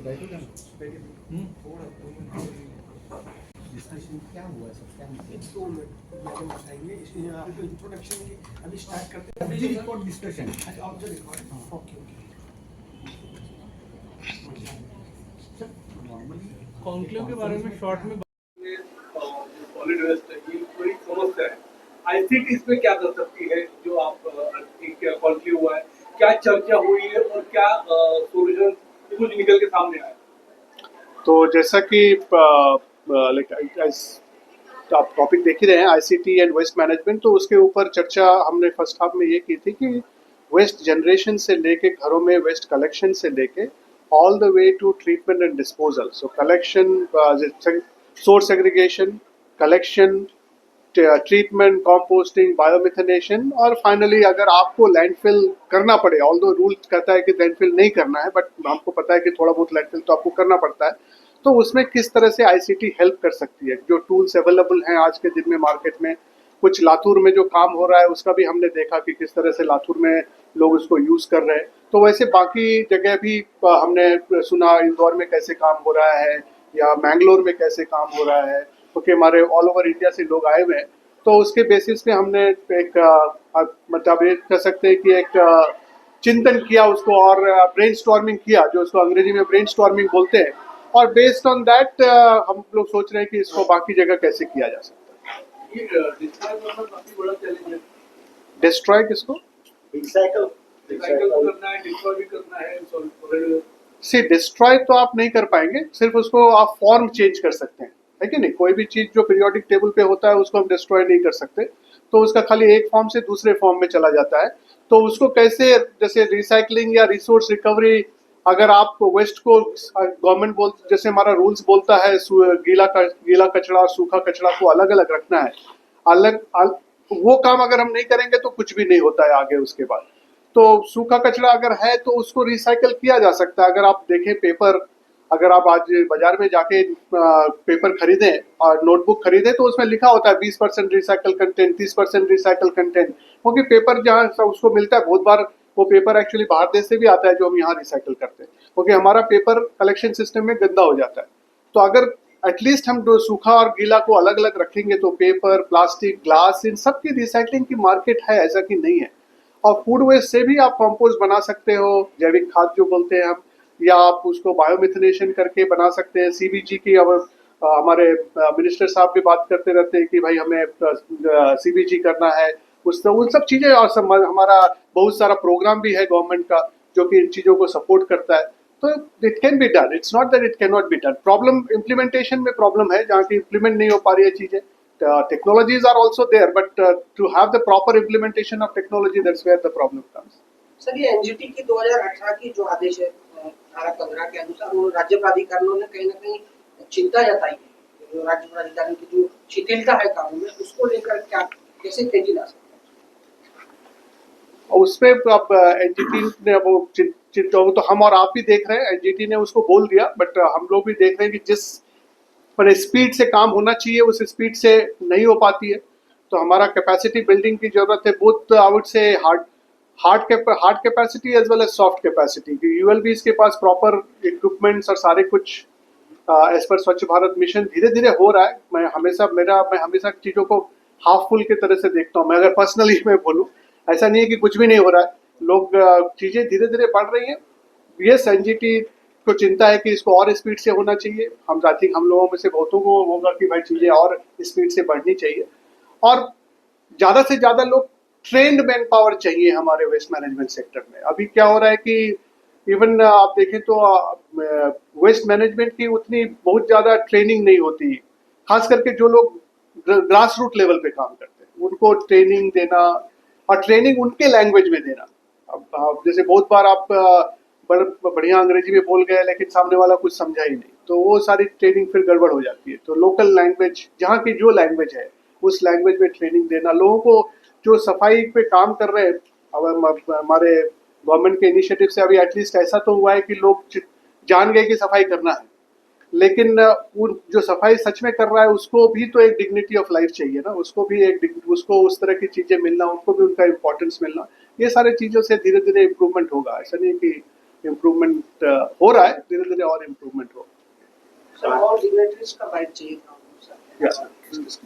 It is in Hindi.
डिस्कशन क्या हुआ है सब क्या तो मैडम बताएंगे इंट्रोडक्शन अभी स्टार्ट करते हैं record discussion of the record okay conclave के बारे में शॉर्ट में सॉलिड वेस्ट की बड़ी समस्या है। आईसीटी इसमें क्या कर सकती है जो आप कॉन्क्लेव हुआ है, क्या चर्चा हुई है और क्या सोल्यूशन कुछ निकल के सामने आया? तो जैसा कि आप टॉपिक देख ही रहे हैं आईसीटी एंड वेस्ट मैनेजमेंट, तो उसके ऊपर चर्चा हमने फर्स्ट हाफ में ये की थी कि वेस्ट जनरेशन से लेके घरों में वेस्ट कलेक्शन से लेके all the way to treatment and disposal. So collection, source aggregation, collection, treatment, composting, biomethanation और फाइनली अगर आपको लैंडफिल करना पड़े, ऑल्दो रूल कहता है कि लैंडफिल नहीं करना है, बट हमको पता है कि थोड़ा बहुत लैंडफिल तो आपको करना पड़ता है, तो उसमें किस तरह से आईसीटी हेल्प कर सकती है। जो टूल्स अवेलेबल हैं आज के दिन में मार्केट में, कुछ लातूर में जो काम हो रहा है उसका भी हमने देखा कि किस तरह से लातूर में लोग उसको यूज़ कर रहे हैं, तो वैसे बाकी जगह भी हमने सुना इंदौर में कैसे काम हो रहा है या मैंगलोर में कैसे काम हो रहा है, क्योंकि हमारे ऑल ओवर इंडिया से लोग आए हुए हैं। तो उसके बेसिस पे हमने एक मतलब ये कह सकते हैं कि एक चिंतन किया उसको और ब्रेन स्टॉर्मिंग किया, जो उसको अंग्रेजी में ब्रेन स्टॉर्मिंग बोलते हैं, और बेस्ड ऑन दैट हम लोग सोच रहे हैं कि इसको बाकी जगह कैसे किया जा सकता है। ये डिस्ट्रॉय करना काफी बड़ा चैलेंज है। डिस्ट्रॉय किसको? रिसाइकल करना है, डिस्ट्रॉय भी करना है, सॉलिड सी डिस्ट्रॉय तो आप नहीं कर पाएंगे, सिर्फ उसको आप फॉर्म चेंज कर सकते हैं, है कि नहीं। कोई भी चीज जो पीरियोडिक टेबल पे होता है उसको हम डिस्ट्रॉय नहीं कर सकते, तो उसका खाली एक फॉर्म से दूसरे फॉर्म में चला जाता है। तो उसको कैसे, जैसे रिसाइकलिंग या रिसोर्स रिकवरी, अगर आप वेस्ट को गवर्नमेंट बोल, जैसे हमारा रूल्स बोलता है गीला कचरा और सूखा कचरा को अलग अलग रखना है, वो काम अगर हम नहीं करेंगे तो कुछ भी नहीं होता है आगे उसके बाद। तो सूखा कचरा अगर है तो उसको रिसाइकल किया जा सकता है। अगर आप देखें पेपर, अगर आप आज बाजार में जाके पेपर खरीदें और नोटबुक खरीदें तो उसमें लिखा होता है 20% रिसाइकल कंटेंट, 30% रिसाइकल कंटेंट, क्योंकि पेपर जहाँ उसको मिलता है बहुत बार वो पेपर एक्चुअली बाहर देश से भी आता है जो हम यहाँ रिसाइकल करते हैं, क्योंकि हमारा पेपर कलेक्शन सिस्टम में गंदा हो जाता है। तो अगर एटलीस्ट हम सूखा और गीला को अलग अलग रखेंगे तो पेपर, प्लास्टिक, ग्लास, इन सब की रिसाइकलिंग की मार्केट है, ऐसा कि नहीं है। और फूड वेस्ट से भी आप कंपोस्ट बना सकते हो, जैविक खाद जो बोलते हैं हम, या आप उसको बायोमिथनेशन करके बना सकते हैं। सीबीजी की अब हमारे मिनिस्टर साहब भी बात करते रहते हैं कि भाई हमें सीबीजी करना है, उन सब चीज़ें, और हमारा बहुत सारा प्रोग्राम भी है गवर्नमेंट का जो कि इन चीज़ों को सपोर्ट करता है। तो it can be done, it's not that it can not be done. Problem implementation में प्रॉब्लम है, जहाँ की इम्प्लीमेंट नहीं हो पा रही है चीज़ें। Technologies are also there, but to have the proper implementation of technology, that's where the problem comes. Sir ये एनजीटी की 2018 की जो आदेश है 18-15 के अनुसार वो राज्य प्राधिकरणों ने कहीं ना कहीं चिंता जताई है, जो राज्य प्राधिकरण की जो शिथिलता है कानून में उसको लेकर क्या कैसे तेजी ला सकते हैं? और उसपे अब एनजीटी ने वो चिंता तो हम और आप भी देख रहे हैं, एनजीटी ने उसको बोल दिया, बट हम लोग भी देख रहे हैं कि जिस पर स्पीड से काम होना चाहिए उस स्पीड से नहीं हो पाती है। तो हमारा कैपेसिटी बिल्डिंग की जरूरत है, both I would say hard capacity as well as soft capacity. ULB के पास प्रॉपर इक्विपमेंट्स और सारे कुछ एज पर स्वच्छ भारत मिशन धीरे धीरे हो रहा है। मैं हमेशा चीज़ों को हाफ फुल की तरह से देखता हूँ। मैं अगर पर्सनली मैं बोलूँ, ऐसा नहीं है कि कुछ भी नहीं हो रहा है, लोग चीज़ें धीरे धीरे बढ़ रही हैं। यस, एनजीटी को चिंता है कि इसको और स्पीड से होना चाहिए। हम आई थिंक हम लोगों में से बहुतों को होगा कि भाई चीज़ें और स्पीड से बढ़नी चाहिए, और ज़्यादा से ज़्यादा लोग ट्रेंड मैन पावर चाहिए हमारे वेस्ट मैनेजमेंट सेक्टर में। अभी क्या हो रहा है कि इवन आप देखें तो वेस्ट मैनेजमेंट की उतनी बहुत ज़्यादा ट्रेनिंग नहीं होती, खास करके जो लोग ग्रास रूट लेवल पे काम करते हैं उनको ट्रेनिंग देना, और ट्रेनिंग उनके लैंग्वेज में देना। अब जैसे बहुत बार आप बढ़िया अंग्रेजी में बोल गए लेकिन सामने वाला कुछ समझा ही नहीं, तो वो सारी ट्रेनिंग फिर गड़बड़ हो जाती है। तो लोकल लैंग्वेज, जहाँ की जो लैंग्वेज है उस लैंग्वेज में ट्रेनिंग देना। लोगों को जो सफाई पे काम कर रहे हैं, अब हमारे गवर्नमेंट के इनिशिएटिव से अभी एटलीस्ट ऐसा तो हुआ है कि लोग जान गए कि सफाई करना है, लेकिन जो सफाई सच में कर रहा है उसको भी तो एक डिग्निटी ऑफ लाइफ चाहिए ना, उसको भी उसको उस तरह की चीज़ें मिलना, उनको भी उनका इम्पोर्टेंस मिलना। ये सारे चीज़ों से धीरे धीरे इम्प्रूवमेंट होगा। ऐसा नहीं कि इम्प्रूवमेंट हो रहा है, धीरे धीरे और इम्प्रूवमेंट हो। सर और डिग्नेटरीज का बाइट चाहिए था सर। Yes, sir.